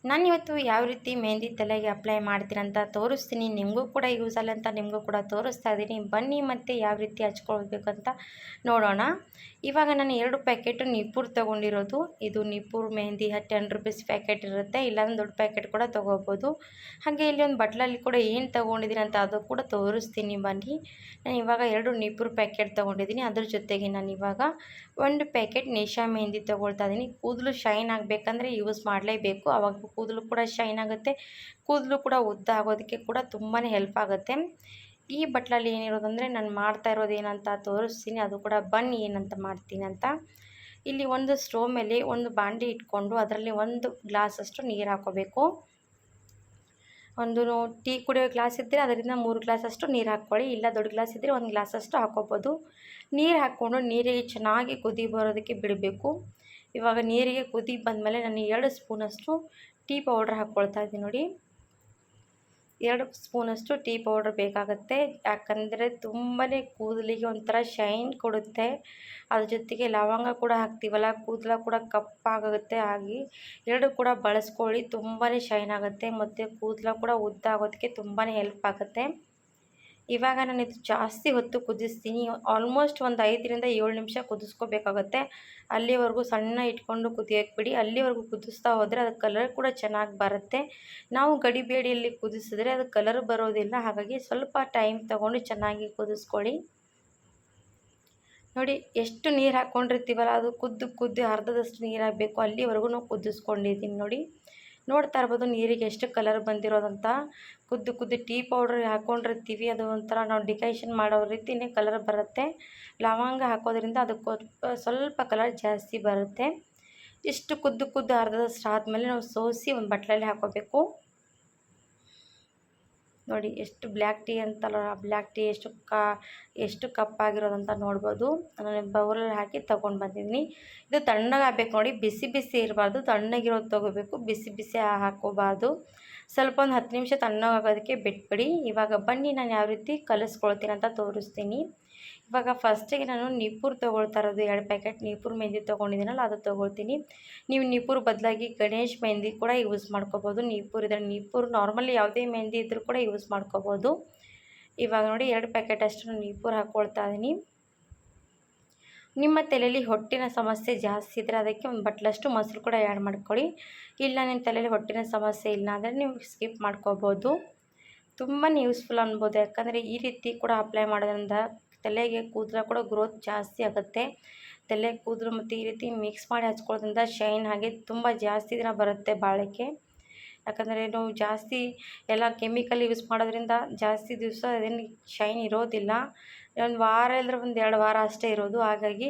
ನಾನಿವತ್ತು ಯಾವ ರೀತಿ ಮೆಹಂದಿ ತಲೆಗೆ ಅಪ್ಲೈ ಮಾಡ್ತೀರಂತ ತೋರಿಸ್ತೀನಿ. ನಿಮಗೂ ಕೂಡ ಯೂಸ್ ಅಲ್ಲ ಅಂತ ನಿಮಗೂ ಕೂಡ ತೋರಿಸ್ತಾ ಇದ್ದೀನಿ. ಬನ್ನಿ ಮತ್ತು ಯಾವ ರೀತಿ ಹಚ್ಕೊಳ್ಬೇಕಂತ ನೋಡೋಣ. ಇವಾಗ ನಾನು 2 ಪ್ಯಾಕೆಟು ನಿಪ್ಪುರ್ ತೊಗೊಂಡಿರೋದು. ಇದು ನಿಪ್ಪುರ್ ಮೆಹಂದಿ 10 ರುಪೀಸ್ ಪ್ಯಾಕೆಟ್ ಇರುತ್ತೆ, ಇಲ್ಲಾಂದ್ರೆ ದೊಡ್ಡ ಪ್ಯಾಕೆಟ್ ಕೂಡ ತೊಗೋಬೋದು. ಹಾಗೆ ಇಲ್ಲಿ ಒಂದು ಬಟ್ಲಲ್ಲಿ ಕೂಡ ಏನು ತೊಗೊಂಡಿದ್ದೀನಿ ಅಂತ ಅದು ಕೂಡ ತೋರಿಸ್ತೀನಿ ಬನ್ನಿ. ನಾನು ಇವಾಗ 2 ನಿಪ್ಪುರ್ ಪ್ಯಾಕೆಟ್ ತೊಗೊಂಡಿದ್ದೀನಿ. ಅದ್ರ ಜೊತೆಗೆ ನಾನು ಇವಾಗ 1 ಪ್ಯಾಕೆಟ್ ನೇಶಾ ಮೆಹಂದಿ ತೊಗೊಳ್ತಾ ಇದ್ದೀನಿ. ಕೂದಲು ಶೈನ್ ಆಗಬೇಕಂದ್ರೆ ಯೂಸ್ ಮಾಡಲೇಬೇಕು. ಆವಾಗ ಕೂದಲು ಕೂಡ ಶೈನ್ ಆಗುತ್ತೆ, ಕೂದಲು ಕೂಡ ಉದ್ದ ಆಗೋದಕ್ಕೆ ಕೂಡ ತುಂಬಾ ಹೆಲ್ಪ್ ಆಗುತ್ತೆ. ಈ ಬಟ್ಲಲ್ಲಿ ಏನಿರೋದಂದರೆ ನಾನು ಮಾಡ್ತಾ ಇರೋದು ಏನಂತ ತೋರಿಸ್ತೀನಿ, ಅದು ಕೂಡ ಬನ್ನಿ ಏನಂತ ಮಾಡ್ತೀನಿ ಅಂತ. ಇಲ್ಲಿ ಒಂದು ಸ್ಟೋವ್ ಮೇಲೆ ಒಂದು ಬಾಂಡೆ ಇಟ್ಕೊಂಡು ಅದರಲ್ಲಿ 1 ಗ್ಲಾಸಷ್ಟು ನೀರು ಹಾಕೋಬೇಕು. ಒಂದು ಟೀ ಕುಡಿಯೋ ಗ್ಲಾಸ್ ಇದ್ದರೆ ಅದರಿಂದ 3 ಗ್ಲಾಸಷ್ಟು ನೀರು ಹಾಕ್ಕೊಳ್ಳಿ, ಇಲ್ಲ ದೊಡ್ಡ ಗ್ಲಾಸ್ ಇದ್ದರೆ 1 ಗ್ಲಾಸಷ್ಟು ಹಾಕೋಬೋದು. ನೀರು ಹಾಕ್ಕೊಂಡು ನೀರಿಗೆ ಚೆನ್ನಾಗಿ ಕುದಿ ಬರೋದಕ್ಕೆ ಬಿಡಬೇಕು. ಇವಾಗ ನೀರಿಗೆ ಕುದಿ ಬಂದಮೇಲೆ ನಾನು 2 ಸ್ಪೂನಷ್ಟು ಟೀ ಪೌಡ್ರ್ ಹಾಕ್ಕೊಳ್ತಾ ಇದ್ದೀನಿ. ನೋಡಿ, 2 ಸ್ಪೂನಷ್ಟು ಟೀ ಪೌಡ್ರ್ ಬೇಕಾಗುತ್ತೆ, ಯಾಕಂದರೆ ತುಂಬಾ ಕೂದಲಿಗೆ ಒಂಥರ ಶೈನ್ ಕೊಡುತ್ತೆ. ಅದ್ರ ಜೊತೆಗೆ ಲವಂಗ ಕೂಡ ಹಾಕ್ತೀವಲ್ಲ, ಕೂದಲ ಕೂಡ ಕಪ್ಪಾಗುತ್ತೆ. ಹಾಗೆ 2 ಕೂಡ ಬಳಸ್ಕೊಳ್ಳಿ, ತುಂಬಾ ಶೈನ್ ಆಗುತ್ತೆ ಮತ್ತು ಕೂದಲ ಕೂಡ ಉದ್ದ ಆಗೋದಕ್ಕೆ ತುಂಬಾ ಹೆಲ್ಪ್ ಆಗುತ್ತೆ. ಇವಾಗ ನಾನು ಇದು ಜಾಸ್ತಿ ಹೊತ್ತು ಕುದಿಸ್ತೀನಿ. ಆಲ್ಮೋಸ್ಟ್ ಒಂದು 5 ರಿಂದ 7 ನಿಮಿಷ ಕುದಿಸ್ಕೋಬೇಕಾಗುತ್ತೆ. ಅಲ್ಲಿವರೆಗೂ ಸಣ್ಣ ಇಟ್ಕೊಂಡು ಕುದಿಯೋಕ್ಕೆ ಬಿಡಿ. ಅಲ್ಲಿವರೆಗೂ ಕುದಿಸ್ತಾ ಹೋದರೆ ಅದು ಕಲರ್ ಕೂಡ ಚೆನ್ನಾಗಿ ಬರುತ್ತೆ. ನಾವು ಗಡಿಬೇಡಿಯಲ್ಲಿ ಕುದಿಸಿದ್ರೆ ಅದು ಕಲರ್ ಬರೋದಿಲ್ಲ. ಹಾಗಾಗಿ ಸ್ವಲ್ಪ ಟೈಮ್ ತೊಗೊಂಡು ಚೆನ್ನಾಗಿ ಕುದಿಸ್ಕೊಳ್ಳಿ. ನೋಡಿ, ಎಷ್ಟು ನೀರು ಹಾಕ್ಕೊಂಡಿರ್ತೀವಲ್ಲ ಅದು ಕುದ್ದು ಅರ್ಧದಷ್ಟು ನೀರು ಹಾಕಬೇಕು. ಅಲ್ಲಿವರೆಗೂ ನಾವು ಕುದಿಸ್ಕೊಂಡಿದ್ದೀನಿ. ನೋಡ್ತಾ ಇರ್ಬೋದು ನೀರಿಗೆ ಎಷ್ಟು ಕಲರ್ ಬಂದಿರೋದಂತ. ಕುದ್ದು ಟೀ ಪೌಡ್ರ್ ಹಾಕ್ಕೊಂಡಿರ್ತೀವಿ, ಅದು ಒಂಥರ ನಾವು ಡಿಕೈಷನ್ ಮಾಡೋ ರೀತಿಯೇ ಕಲರ್ ಬರುತ್ತೆ. ಲವಂಗ ಹಾಕೋದ್ರಿಂದ ಅದಕ್ಕೆ ಸ್ವಲ್ಪ ಕಲರ್ ಜಾಸ್ತಿ ಬರುತ್ತೆ. ಇಷ್ಟು ಕುದ್ದು ಅರ್ಧದಷ್ಟು ಆದಮೇಲೆ ನಾವು ಸೋಸಿ ಒಂದು ಬಟ್ಲಲ್ಲಿ ಹಾಕೋಬೇಕು. ನೋಡಿ, ಎಷ್ಟು ಬ್ಲ್ಯಾಕ್ ಟೀ ಅಂತಲ್ಲ, ಬ್ಲ್ಯಾಕ್ ಟೀ ಎಷ್ಟು ಕಪ್ಪಾಗಿರೋದಂತ ನೋಡ್ಬೋದು. ನಾನು ಬೌಲಲ್ಲಿ ಹಾಕಿ ತೊಗೊಂಡು ಬಂದಿದ್ದೀನಿ. ಇದು ತಣ್ಣಗಾಗಬೇಕು ನೋಡಿ, ಬಿಸಿ ಇರಬಾರ್ದು, ತಣ್ಣಗಿರೋದು ತೊಗೋಬೇಕು. ಬಿಸಿ ಹಾಕೋಬಾರ್ದು. ಸ್ವಲ್ಪ ಒಂದು 10 ನಿಮಿಷ ತಣ್ಣಗಾಗೋದಕ್ಕೆ ಬಿಟ್ಬಿಡಿ. ಇವಾಗ ಬನ್ನಿ ನಾನು ಯಾವ ರೀತಿ ಕಲಿಸ್ಕೊಳ್ತೀನಿ ಅಂತ ತೋರಿಸ್ತೀನಿ. ಇವಾಗ ಫಸ್ಟಿಗೆ ನಾನು ನಿಪ್ಪುರ್ ತೊಗೊಳ್ತಾ ಇರೋದು. 2 ಪ್ಯಾಕೆಟ್ ನಿಪ್ಪುರ್ ಮೆಹಂದಿ ತೊಗೊಂಡಿದ್ದೀನಲ್ಲ ಅದು ತೊಗೊಳ್ತೀನಿ. ನೀವು ನಿಪ್ಪುರ್ ಬದಲಾಗಿ ಗಣೇಶ್ ಮೆಹಂದಿ ಕೂಡ ಯೂಸ್ ಮಾಡ್ಕೋಬೋದು. ನಿಪ್ಪುರ್ ನಾರ್ಮಲಿ ಯಾವುದೇ ಮೆಹಂದಿ ಇದ್ದರೂ ಕೂಡ ಯೂಸ್ ಮಾಡ್ಕೋಬೋದು. ಇವಾಗ ನೋಡಿ 2 ಪ್ಯಾಕೆಟ್ ಅಷ್ಟು ನಾನು ನಿಪ್ಪುರ್ ಹಾಕ್ಕೊಳ್ತಾ ಇದ್ದೀನಿ. ನಿಮ್ಮ ತಲೆಯಲ್ಲಿ ಹೊಟ್ಟಿನ ಸಮಸ್ಯೆ ಜಾಸ್ತಿ ಇದ್ದರೆ ಅದಕ್ಕೆ ಒಂದು ಬಟ್ಲಷ್ಟು ಮೊಸರು ಕೂಡ ಆ್ಯಡ್ ಮಾಡ್ಕೊಳ್ಳಿ. ಇಲ್ಲ ನಿಮ್ಮ ತಲೆಯಲ್ಲಿ ಹೊಟ್ಟಿನ ಸಮಸ್ಯೆ ಇಲ್ಲ ಅಂದರೆ ನೀವು ಸ್ಕಿಪ್ ಮಾಡ್ಕೋಬೋದು. ತುಂಬಾ ಯೂಸ್ಫುಲ್ ಅನ್ಬೋದು, ಯಾಕಂದರೆ ಈ ರೀತಿ ಕೂಡ ಅಪ್ಲೈ ಮಾಡೋದ್ರಿಂದ ತಲೆಗೆ ಕೂದಲು ಕೂಡ ಗ್ರೋತ್ ಜಾಸ್ತಿ ಆಗುತ್ತೆ. ತಲೆ ಕೂದಲು ಮತ್ತು ಈ ರೀತಿ ಮಿಕ್ಸ್ ಮಾಡಿ ಹಚ್ಕೊಳ್ಳೋದ್ರಿಂದ ಶೈನ್ ಹಾಗೆ ತುಂಬ ಜಾಸ್ತಿ ದಿನ ಬರುತ್ತೆ ಬಾಳಿಕೆ. ಯಾಕಂದರೆ ನಾವು ಜಾಸ್ತಿ ಎಲ್ಲ ಕೆಮಿಕಲ್ ಯೂಸ್ ಮಾಡೋದ್ರಿಂದ ಜಾಸ್ತಿ ದಿವಸ ಅದೇನು ಶೈನ್ ಇರೋದಿಲ್ಲ. ಒಂದು ವಾರ ಇಲ್ಲದ್ರೆ ಒಂದು 2 ವಾರ ಅಷ್ಟೇ ಇರೋದು. ಹಾಗಾಗಿ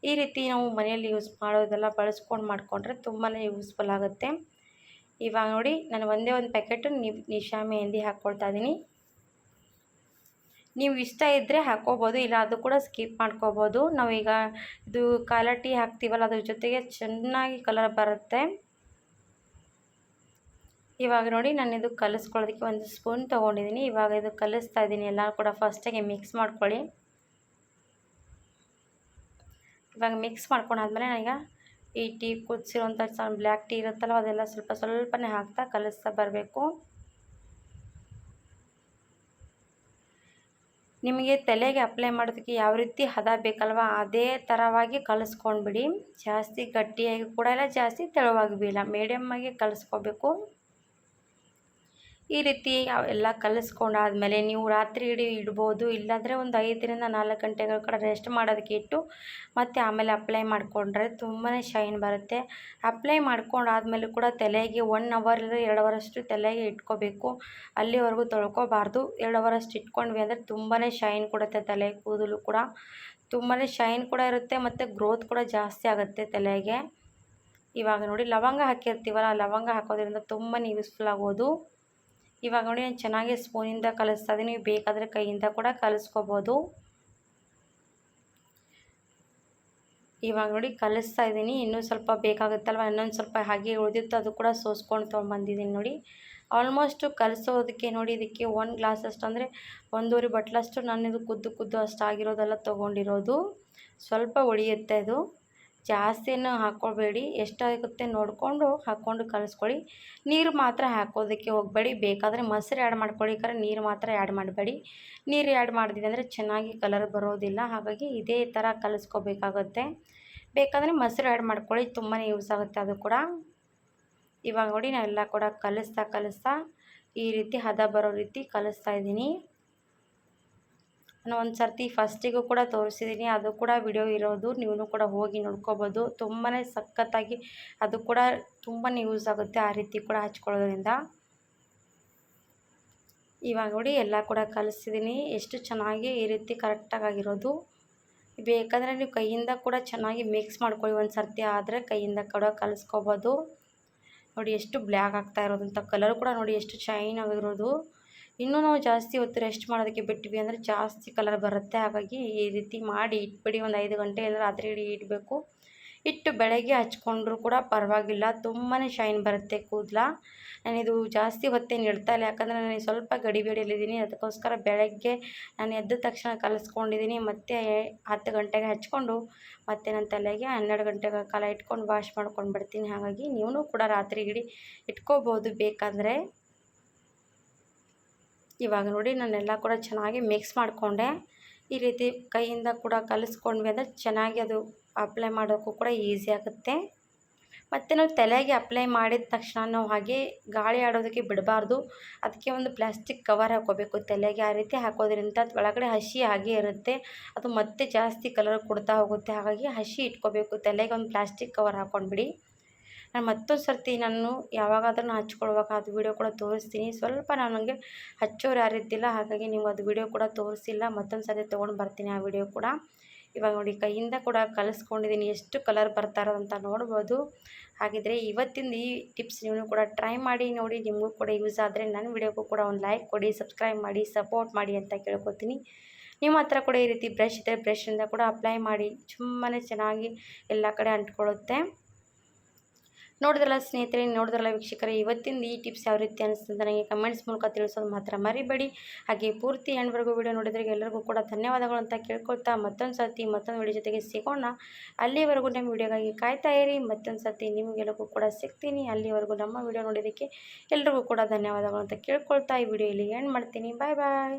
ಈ ರೀತಿ ನಾವು ಮನೆಯಲ್ಲಿ ಯೂಸ್ ಮಾಡೋದೆಲ್ಲ ಬಳಸ್ಕೊಂಡು ಮಾಡಿಕೊಂಡ್ರೆ ತುಂಬಾ ಯೂಸ್ಫುಲ್ ಆಗುತ್ತೆ. ಇವಾಗ ನೋಡಿ, ನಾನು ಒಂದೇ ಒಂದು ಪ್ಯಾಕೆಟು ನಿಶಾ ಮೆಹಂದಿ ಹಾಕ್ಕೊಳ್ತಾ ಇದ್ದೀನಿ. ನೀವು ಇಷ್ಟ ಇದ್ದರೆ ಹಾಕ್ಕೋಬೋದು, ಇಲ್ಲ ಅದು ಕೂಡ ಸ್ಕಿಪ್ ಮಾಡ್ಕೋಬೋದು. ನಾವೀಗ ಇದು ಕಾಲ ಟೀ ಹಾಕ್ತೀವಲ್ಲ, ಅದ್ರ ಜೊತೆಗೆ ಚೆನ್ನಾಗಿ ಕಲರ್ ಬರುತ್ತೆ. ಇವಾಗ ನೋಡಿ, ನಾನು ಇದು ಕಲಿಸ್ಕೊಳ್ಳೋದಕ್ಕೆ 1 ಸ್ಪೂನ್ ತೊಗೊಂಡಿದ್ದೀನಿ. ಇವಾಗ ಇದು ಕಲಿಸ್ತಾ ಇದ್ದೀನಿ. ಎಲ್ಲ ಕೂಡ ಫಸ್ಟಿಗೆ ಮಿಕ್ಸ್ ಮಾಡ್ಕೊಳ್ಳಿ. ಇವಾಗ ಮಿಕ್ಸ್ ಮಾಡ್ಕೊಂಡಾದ್ಮೇಲೆ ನಾನೀಗ ಈ ಟೀ ಕುದಿಸಿರೋಂಥ ಬ್ಲ್ಯಾಕ್ ಟೀ ಇರುತ್ತಲ್ಲ, ಅದೆಲ್ಲ ಸ್ವಲ್ಪನೇ ಹಾಕ್ತಾ ಕಲಿಸ್ತಾ ಬರಬೇಕು. ನಿಮಗೆ ತಲೆಗೆ ಅಪ್ಲೈ ಮಾಡೋದಕ್ಕೆ ಯಾವ ರೀತಿ ಹದ ಬೇಕಲ್ವ ಅದೇ ಥರವಾಗಿ ಕಲಿಸ್ಕೊಂಡ್ಬಿಡಿ. ಜಾಸ್ತಿ ಗಟ್ಟಿಯಾಗಿ ಕೂಡ ಇಲ್ಲ, ಜಾಸ್ತಿ ತೆಳುವಾಗಿ ಇಲ್ಲ, ಮೀಡಿಯಮ್ ಆಗಿ ಕಲಿಸ್ಕೋಬೇಕು. ಈ ರೀತಿ ಎಲ್ಲ ಕಲಿಸ್ಕೊಂಡಾದ್ಮೇಲೆ ನೀವು ರಾತ್ರಿ ಇಡೀ ಇಡ್ಬೋದು, ಇಲ್ಲಾಂದರೆ ಒಂದು 5 ರಿಂದ 4 ಗಂಟೆಗಳ ಕಡೆ ರೆಸ್ಟ್ ಮಾಡೋದಕ್ಕೆ ಇಟ್ಟು ಮತ್ತು ಆಮೇಲೆ ಅಪ್ಲೈ ಮಾಡಿಕೊಂಡ್ರೆ ತುಂಬಾ ಶೈನ್ ಬರುತ್ತೆ. ಅಪ್ಲೈ ಮಾಡ್ಕೊಂಡಾದ್ಮೇಲೆ ಕೂಡ ತಲೆಗೆ 1 ಅವರ್ ಇಲ್ಲ 2 ಅವರಷ್ಟು ತಲೆಗೆ ಇಟ್ಕೋಬೇಕು. ಅಲ್ಲಿವರೆಗೂ ತೊಳ್ಕೊಬಾರ್ದು. 2 ಅವರಷ್ಟು ಇಟ್ಕೊಂಡ್ವಿ ಅಂದರೆ ತುಂಬಾ ಶೈನ್ ಕೊಡುತ್ತೆ. ತಲೆ ಕೂದಲು ಕೂಡ ತುಂಬಾ ಶೈನ್ ಕೂಡ ಇರುತ್ತೆ ಮತ್ತು ಗ್ರೋತ್ ಕೂಡ ಜಾಸ್ತಿ ಆಗುತ್ತೆ ತಲೆಗೆ. ಇವಾಗ ನೋಡಿ, ಲವಂಗ ಹಾಕಿರ್ತೀವಲ್ಲ, ಲವಂಗ ಹಾಕೋದ್ರಿಂದ ತುಂಬಾ ಯೂಸ್ಫುಲ್ ಆಗೋದು. ಇವಾಗ ನೋಡಿ, ನಾನು ಚೆನ್ನಾಗಿ ಸ್ಪೂನಿಂದ ಕಲಿಸ್ತಾ ಇದ್ದೀನಿ. ನೀವು ಬೇಕಾದರೆ ಕೈಯಿಂದ ಕೂಡ ಕಲಿಸ್ಕೋಬೋದು. ಇವಾಗ ನೋಡಿ ಕಲಿಸ್ತಾ ಇದ್ದೀನಿ. ಇನ್ನೂ ಸ್ವಲ್ಪ ಬೇಕಾಗುತ್ತಲ್ವ, ಇನ್ನೊಂದು ಸ್ವಲ್ಪ ಹಾಗೆ ಉಳಿದಿತ್ತು, ಅದು ಕೂಡ ಸೋಸ್ಕೊಂಡು ತೊಗೊಂಬಂದಿದ್ದೀನಿ. ನೋಡಿ, ಆಲ್ಮೋಸ್ಟು ಕಲಿಸೋದಕ್ಕೆ ನೋಡಿ, ಇದಕ್ಕೆ 1 ಗ್ಲಾಸಷ್ಟು ಅಂದರೆ 1.5 ಬಟ್ಲಷ್ಟು ನಾನು ಇದು ಕುದ್ದು ಅಷ್ಟು ಆಗಿರೋದೆಲ್ಲ ತೊಗೊಂಡಿರೋದು. ಸ್ವಲ್ಪ ಉಳಿಯುತ್ತೆ. ಇದು ಜಾಸ್ತಿನೂ ಹಾಕ್ಕೊಳ್ಬೇಡಿ, ಎಷ್ಟಾಗುತ್ತೆ ನೋಡಿಕೊಂಡು ಹಾಕ್ಕೊಂಡು ಕಲಿಸ್ಕೊಳ್ಳಿ. ನೀರು ಮಾತ್ರ ಹಾಕೋದಕ್ಕೆ ಹೋಗಬೇಡಿ. ಬೇಕಾದರೆ ಮೊಸರು ಆ್ಯಡ್ ಮಾಡ್ಕೊಳ್ಳಿ, ನೀರು ಮಾತ್ರ ಆ್ಯಡ್ ಮಾಡಬೇಡಿ. ನೀರು ಆ್ಯಡ್ ಮಾಡಿದ್ವಿ ಅಂದರೆ ಚೆನ್ನಾಗಿ ಕಲರ್ ಬರೋದಿಲ್ಲ. ಹಾಗಾಗಿ ಇದೇ ಥರ ಕಲಿಸ್ಕೋಬೇಕಾಗುತ್ತೆ. ಬೇಕಾದರೆ ಮೊಸರು ಆ್ಯಡ್ ಮಾಡ್ಕೊಳ್ಳಿ, ತುಂಬಾ ಯೂಸ್ ಆಗುತ್ತೆ ಅದು ಕೂಡ. ಇವಾಗ ನೋಡಿ ನಾನು ಎಲ್ಲ ಕೂಡ ಕಲಿಸ್ತಾ ಈ ರೀತಿ ಹದ ಬರೋ ರೀತಿ ಕಲಿಸ್ತಾ ಇದ್ದೀನಿ. ನಾನು ಒಂದು ಸರ್ತಿ ಫಸ್ಟಿಗೂ ಕೂಡ ತೋರಿಸಿದ್ದೀನಿ, ಅದು ಕೂಡ ವಿಡಿಯೋ ಇರೋದು, ನೀವು ಕೂಡ ಹೋಗಿ ನೋಡ್ಕೋಬೋದು. ತುಂಬಾ ಸಖತ್ತಾಗಿ ಅದು ಕೂಡ ತುಂಬಾ ಯೂಸ್ ಆಗುತ್ತೆ ಆ ರೀತಿ ಕೂಡ ಹಚ್ಕೊಳ್ಳೋದ್ರಿಂದ. ಇವಾಗ ನೋಡಿ ಎಲ್ಲ ಕೂಡ ಕಲಿಸಿದ್ದೀನಿ, ಎಷ್ಟು ಚೆನ್ನಾಗಿ ಈ ರೀತಿ ಕರೆಕ್ಟಾಗಿರೋದು. ಬೇಕಾದರೆ ನೀವು ಕೈಯಿಂದ ಕೂಡ ಚೆನ್ನಾಗಿ ಮಿಕ್ಸ್ ಮಾಡ್ಕೊಳ್ಳಿ ಒಂದು ಸರ್ತಿ, ಆದರೆ ಕೈಯಿಂದ ಕೂಡ ಕಲಿಸ್ಕೋಬೋದು. ನೋಡಿ ಎಷ್ಟು ಬ್ಲ್ಯಾಕ್ ಆಗ್ತಾ ಇರೋದಂಥ ಕಲರ್ ಕೂಡ ನೋಡಿ ಎಷ್ಟು ಶೈನ್ ಆಗಿರೋದು. ಇನ್ನೂ ನಾವು ಜಾಸ್ತಿ ಹೊತ್ತು ರೆಸ್ಟ್ ಮಾಡೋದಕ್ಕೆ ಬಿಟ್ವಿ ಅಂದರೆ ಜಾಸ್ತಿ ಕಲರ್ ಬರುತ್ತೆ. ಹಾಗಾಗಿ ಈ ರೀತಿ ಮಾಡಿ ಇಟ್ಬಿಡಿ, ಒಂದು 5 ಗಂಟೆ ಇಲ್ಲ ರಾತ್ರಿ ಇಡೀ ಇಡಬೇಕು. ಇಟ್ಟು ಬೆಳಗ್ಗೆ ಹಚ್ಕೊಂಡ್ರೂ ಕೂಡ ಪರವಾಗಿಲ್ಲ, ತುಂಬಾ ಶೈನ್ ಬರುತ್ತೆ ಕೂದಲ. ನಾನಿದು ಜಾಸ್ತಿ ಹೊತ್ತೇನು ಇಡ್ತಾ ಇಲ್ಲ, ಯಾಕಂದರೆ ನಾನು ಸ್ವಲ್ಪ ಗಡಿಬಿಡಿಯಲ್ಲಿದ್ದೀನಿ. ಅದಕ್ಕೋಸ್ಕರ ಬೆಳಗ್ಗೆ ನಾನು ಎದ್ದ ತಕ್ಷಣ ಕಲಿಸ್ಕೊಂಡಿದ್ದೀನಿ. ಮತ್ತು 10 ಗಂಟೆಗೆ ಹಚ್ಕೊಂಡು ಮತ್ತು ನನ್ನ ತಲೆಗೆ 12 ಗಂಟೆಗಳ ಕಾಲ ಇಟ್ಕೊಂಡು ವಾಶ್ ಮಾಡ್ಕೊಂಡು ಬಿಡ್ತೀನಿ. ಹಾಗಾಗಿ ನೀವು ಕೂಡ ರಾತ್ರಿ ಇಡೀ ಇಟ್ಕೋಬೋದು ಬೇಕಂದರೆ. ಇವಾಗ ನೋಡಿ ನಾನೆಲ್ಲ ಕೂಡ ಚೆನ್ನಾಗಿ ಮಿಕ್ಸ್ ಮಾಡಿಕೊಂಡೆ. ಈ ರೀತಿ ಕೈಯಿಂದ ಕೂಡ ಕಲಿಸ್ಕೊಂಡ್ವಿ ಅಂದರೆ ಚೆನ್ನಾಗಿ ಅದು ಅಪ್ಲೈ ಮಾಡೋಕ್ಕೂ ಕೂಡ ಈಸಿ ಆಗುತ್ತೆ. ಮತ್ತು ನಾವು ತಲೆಗೆ ಅಪ್ಲೈ ಮಾಡಿದ ತಕ್ಷಣ ನಾವು ಹಾಗೆ ಗಾಳಿ ಆಡೋದಕ್ಕೆ ಬಿಡಬಾರ್ದು. ಅದಕ್ಕೆ ಒಂದು ಪ್ಲಾಸ್ಟಿಕ್ ಕವರ್ ಹಾಕ್ಕೋಬೇಕು ತಲೆಗೆ. ಆ ರೀತಿ ಹಾಕೋದ್ರಿಂದ ಒಳಗಡೆ ಹಸಿ ಹಾಗೆ ಇರುತ್ತೆ, ಅದು ಮತ್ತೆ ಜಾಸ್ತಿ ಕಲರ್ ಕೊಡ್ತಾ ಹೋಗುತ್ತೆ. ಹಾಗಾಗಿ ಹಸಿ ಇಟ್ಕೋಬೇಕು, ತಲೆಗೆ ಒಂದು ಪ್ಲಾಸ್ಟಿಕ್ ಕವರ್ ಹಾಕ್ಕೊಂಡ್ಬಿಡಿ. ನಾನು ಮತ್ತೊಂದು ಸರ್ತಿ ನಾನು ಯಾವಾಗಾದ್ರೂ ಹಚ್ಕೊಳ್ವಾಗ ಅದು ವಿಡಿಯೋ ಕೂಡ ತೋರಿಸ್ತೀನಿ. ಸ್ವಲ್ಪ ನನಗೆ ಹಚ್ಚೋರು ಯಾರಿದ್ದಿಲ್ಲ, ಹಾಗಾಗಿ ನೀವು ಅದು ವಿಡಿಯೋ ಕೂಡ ತೋರಿಸಿಲ್ಲ. ಮತ್ತೊಂದು ಸರ್ತಿ ತೊಗೊಂಡು ಬರ್ತೀನಿ ಆ ವಿಡಿಯೋ ಕೂಡ. ಇವಾಗ ನೋಡಿ ಕೈಯಿಂದ ಕೂಡ ಕಲಿಸ್ಕೊಂಡಿದ್ದೀನಿ, ಎಷ್ಟು ಕಲರ್ ಬರ್ತಾ ಇರೋದಂತ ನೋಡ್ಬೋದು. ಹಾಗಿದ್ರೆ ಇವತ್ತಿಂದ ಈ ಟಿಪ್ಸ್ ನೀವು ಕೂಡ ಟ್ರೈ ಮಾಡಿ ನೋಡಿ, ನಿಮಗೂ ಕೂಡ ಯೂಸ್ ಆದರೆ ನನ್ನ ವಿಡಿಯೋಕ್ಕೂ ಕೂಡ ಒಂದು ಲೈಕ್ ಕೊಡಿ, ಸಬ್ಸ್ಕ್ರೈಬ್ ಮಾಡಿ, ಸಪೋರ್ಟ್ ಮಾಡಿ ಅಂತ ಕೇಳ್ಕೊತೀನಿ. ನಿಮ್ಮ ಹತ್ರ ಕೂಡ ಈ ರೀತಿ ಬ್ರಷ್ ಇದ್ದರೆ ಬ್ರಷಿಂದ ಕೂಡ ಅಪ್ಲೈ ಮಾಡಿ, ತುಂಬಾ ಚೆನ್ನಾಗಿ ಎಲ್ಲ ಕಡೆ ಅಂಟ್ಕೊಳ್ಳುತ್ತೆ. ನೋಡಿದ್ರಲ್ಲ ಸ್ನೇಹಿತರೆ, ನೋಡಿದ್ರಲ್ಲ ವೀಕ್ಷಕರೇ, ಇವತ್ತಿಂದ ಈ ಟಿಪ್ಸ್ ಯಾವ ರೀತಿ ಅನಿಸ್ತಂತ ನನಗೆ ಕಮೆಂಟ್ಸ್ ಮೂಲಕ ತಿಳಿಸೋದು ಮಾತ್ರ ಮರಿಬೇಡಿ. ಹಾಗೆ ಪೂರ್ತಿ ಎಂಡ್ವರೆಗೂ ವಿಡಿಯೋ ನೋಡಿದ್ರೆ ಎಲ್ಲರಿಗೂ ಕೂಡ ಧನ್ಯವಾದಗಳು ಅಂತ ಕೇಳ್ಕೊಳ್ತಾ, ಮತ್ತೊಂದು ಸರ್ತಿ ಮತ್ತೊಂದು ವಿಡಿಯೋ ಜೊತೆಗೆ ಸಿಗೋಣ. ಅಲ್ಲಿವರೆಗೂ ನಮ್ಮ ವಿಡಿಯೋಗಾಗಿ ಕಾಯ್ತಾ ಇರಿ. ಮತ್ತೊಂದು ಸರ್ತಿ ನಿಮಗೆಲ್ಲರಿಗೂ ಕೂಡ ಸಿಗ್ತೀನಿ. ಅಲ್ಲಿವರೆಗೂ ನಮ್ಮ ವಿಡಿಯೋ ನೋಡೋದಕ್ಕೆ ಎಲ್ರಿಗೂ ಕೂಡ ಧನ್ಯವಾದಗಳು ಅಂತ ಕೇಳ್ಕೊಳ್ತಾ ಈ ವಿಡಿಯೋ ಇಲ್ಲಿ ಎಂಡ್ ಮಾಡ್ತೀನಿ. ಬಾಯ್ ಬಾಯ್.